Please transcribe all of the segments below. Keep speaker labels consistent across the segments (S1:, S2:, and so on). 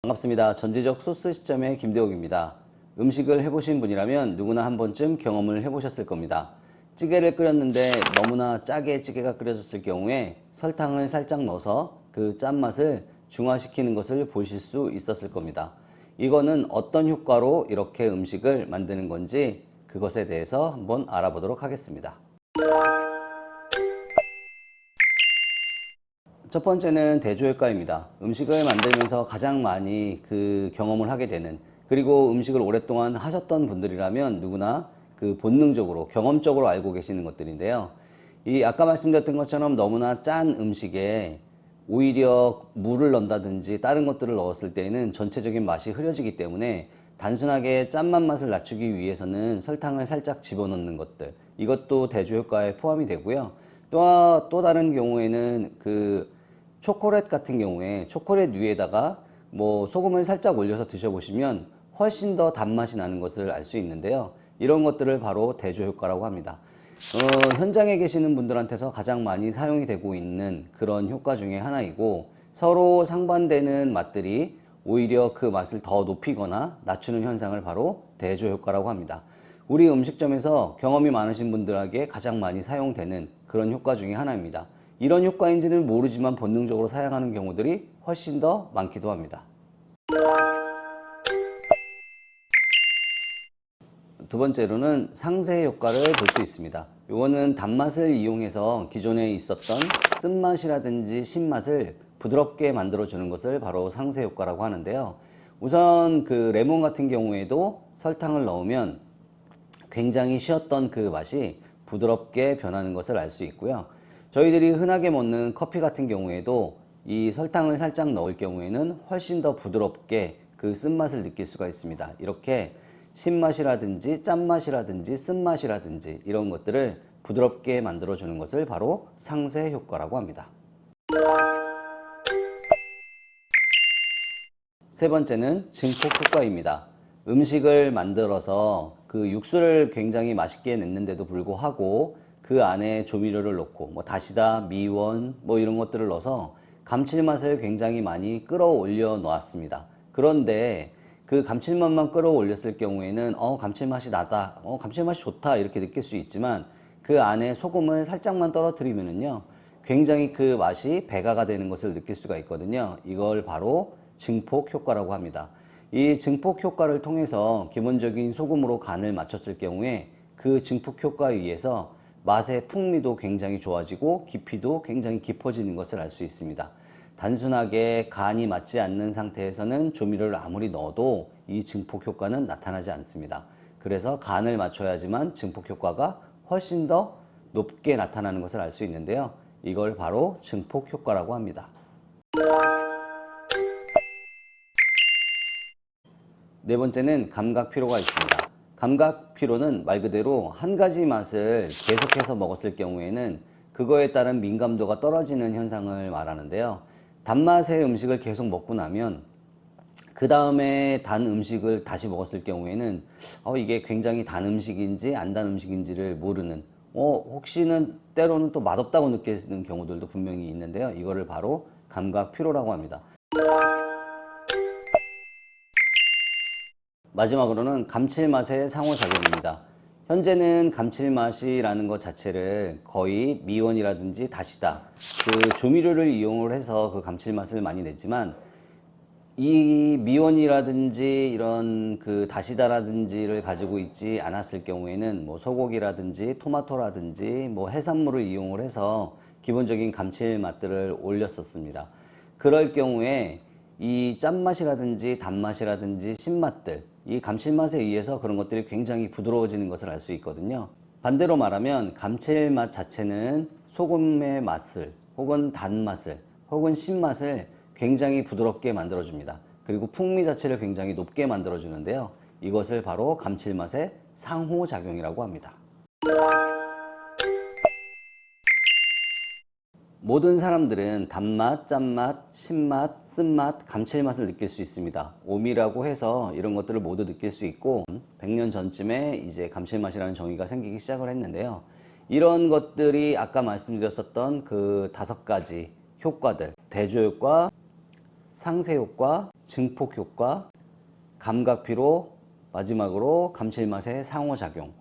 S1: 반갑습니다. 전지적 소스 시점의 김대옥입니다. 음식을 해보신 분이라면 누구나 한 번쯤 경험을 해보셨을 겁니다. 찌개를 끓였는데 너무나 짜게 찌개가 끓여졌을 경우에 설탕을 살짝 넣어서 그 짠맛을 중화시키는 것을 보실 수 있었을 겁니다. 이거는 어떤 효과로 이렇게 음식을 만드는 건지 그것에 대해서 한번 알아보도록 하겠습니다. 첫 번째는 대조효과입니다. 음식을 만들면서 가장 많이 그 경험을 하게 되는, 그리고 음식을 오랫동안 하셨던 분들이라면 누구나 그 본능적으로 경험적으로 알고 계시는 것들인데요. 이 아까 말씀드렸던 것처럼 너무나 짠 음식에 오히려 물을 넣는다든지 다른 것들을 넣었을 때에는 전체적인 맛이 흐려지기 때문에 단순하게 짠맛 맛을 낮추기 위해서는 설탕을 살짝 집어넣는 것들, 이것도 대조효과에 포함이 되고요. 또 다른 경우에는 그 초콜릿 같은 경우에 초콜릿 위에다가 뭐 소금을 살짝 올려서 드셔보시면 훨씬 더 단맛이 나는 것을 알 수 있는데요. 이런 것들을 바로 대조효과라고 합니다. 현장에 계시는 분들한테서 가장 많이 사용이 되고 있는 그런 효과 중에 하나이고, 서로 상반되는 맛들이 오히려 그 맛을 더 높이거나 낮추는 현상을 바로 대조효과라고 합니다. 우리 음식점에서 경험이 많으신 분들에게 가장 많이 사용되는 그런 효과 중에 하나입니다. 이런 효과인지는 모르지만 본능적으로 사용하는 경우들이 훨씬 더 많기도 합니다. 두 번째로는 상쇄 효과를 볼 수 있습니다. 이거는 단맛을 이용해서 기존에 있었던 쓴맛이라든지 신맛을 부드럽게 만들어 주는 것을 바로 상쇄 효과라고 하는데요. 우선 그 레몬 같은 경우에도 설탕을 넣으면 굉장히 쉬었던 그 맛이 부드럽게 변하는 것을 알 수 있고요. 저희들이 흔하게 먹는 커피 같은 경우에도 이 설탕을 살짝 넣을 경우에는 훨씬 더 부드럽게 그 쓴맛을 느낄 수가 있습니다. 이렇게 신맛이라든지 짠맛이라든지 쓴맛이라든지 이런 것들을 부드럽게 만들어 주는 것을 바로 상쇄 효과라고 합니다. 세 번째는 증폭 효과입니다. 음식을 만들어서 그 육수를 굉장히 맛있게 냈는데도 불구하고 그 안에 조미료를 넣고 뭐 다시다, 미원 뭐 이런 것들을 넣어서 감칠맛을 굉장히 많이 끌어올려 놓았습니다. 그런데 그 감칠맛만 끌어올렸을 경우에는 감칠맛이 나다, 감칠맛이 좋다 이렇게 느낄 수 있지만 그 안에 소금을 살짝만 떨어뜨리면은요 굉장히 그 맛이 배가가 되는 것을 느낄 수가 있거든요. 이걸 바로 증폭 효과라고 합니다. 이 증폭 효과를 통해서 기본적인 소금으로 간을 맞췄을 경우에 그 증폭 효과에 의해서 맛의 풍미도 굉장히 좋아지고 깊이도 굉장히 깊어지는 것을 알 수 있습니다. 단순하게 간이 맞지 않는 상태에서는 조미료를 아무리 넣어도 이 증폭 효과는 나타나지 않습니다. 그래서 간을 맞춰야지만 증폭 효과가 훨씬 더 높게 나타나는 것을 알 수 있는데요. 이걸 바로 증폭 효과라고 합니다. 네 번째는 감각 피로가 있습니다. 감각 피로는 말 그대로 한 가지 맛을 계속해서 먹었을 경우에는 그거에 따른 민감도가 떨어지는 현상을 말하는데요. 단맛의 음식을 계속 먹고 나면 그 다음에 단 음식을 다시 먹었을 경우에는 이게 굉장히 단 음식인지 안 단 음식인지를 모르는, 혹시는 때로는 또 맛없다고 느끼는 경우들도 분명히 있는데요. 이거를 바로 감각 피로라고 합니다. 마지막으로는 감칠맛의 상호작용입니다. 현재는 감칠맛이라는 것 자체를 거의 미원이라든지 다시다, 그 조미료를 이용을 해서 그 감칠맛을 많이 냈지만, 이 미원이라든지 이런 그 다시다라든지를 가지고 있지 않았을 경우에는 뭐 소고기라든지 토마토라든지 뭐 해산물을 이용을 해서 기본적인 감칠맛들을 올렸었습니다. 그럴 경우에 이 짠맛이라든지 단맛이라든지 신맛들, 이 감칠맛에 의해서 그런 것들이 굉장히 부드러워지는 것을 알 수 있거든요. 반대로 말하면 감칠맛 자체는 소금의 맛을 혹은 단맛을 혹은 신맛을 굉장히 부드럽게 만들어줍니다. 그리고 풍미 자체를 굉장히 높게 만들어주는데요. 이것을 바로 감칠맛의 상호작용이라고 합니다. 모든 사람들은 단맛, 짠맛, 신맛, 쓴맛, 감칠맛을 느낄 수 있습니다. 오미라고 해서 이런 것들을 모두 느낄 수 있고 100년 전쯤에 이제 감칠맛이라는 정의가 생기기 시작을 했는데요. 이런 것들이 아까 말씀드렸었던 그 5가지 효과들, 대조효과, 상쇄 효과, 증폭 효과, 감각 피로, 마지막으로 감칠맛의 상호작용,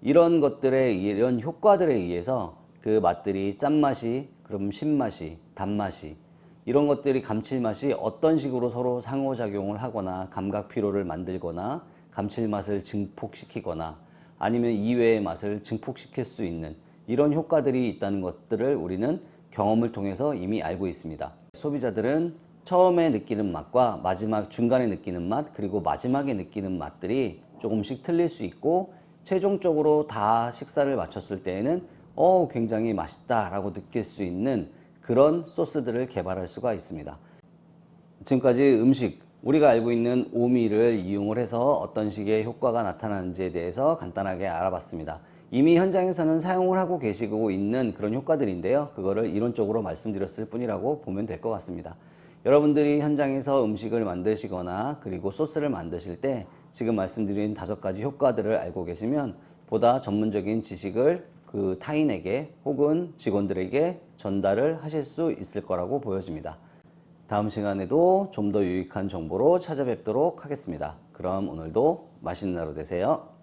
S1: 이런 이런 효과들에 의해서 그 맛들이 짠맛이, 그럼 신맛이, 단맛이, 이런 것들이 감칠맛이 어떤 식으로 서로 상호작용을 하거나 감각 피로를 만들거나 감칠맛을 증폭시키거나 아니면 이외의 맛을 증폭시킬 수 있는 이런 효과들이 있다는 것들을 우리는 경험을 통해서 이미 알고 있습니다. 소비자들은 처음에 느끼는 맛과 마지막 중간에 느끼는 맛, 그리고 마지막에 느끼는 맛들이 조금씩 틀릴 수 있고, 최종적으로 다 식사를 마쳤을 때에는 굉장히 맛있다 라고 느낄 수 있는 그런 소스들을 개발할 수가 있습니다. 지금까지 음식, 우리가 알고 있는 오미를 이용을 해서 어떤 식의 효과가 나타나는지에 대해서 간단하게 알아봤습니다. 이미 현장에서는 사용을 하고 계시고 있는 그런 효과들인데요, 그거를 이론적으로 말씀드렸을 뿐이라고 보면 될 것 같습니다. 여러분들이 현장에서 음식을 만드시거나 그리고 소스를 만드실 때 지금 말씀드린 5가지 효과들을 알고 계시면 보다 전문적인 지식을 그 타인에게 혹은 직원들에게 전달을 하실 수 있을 거라고 보여집니다. 다음 시간에도 좀 더 유익한 정보로 찾아뵙도록 하겠습니다. 그럼 오늘도 맛있는 하루 되세요.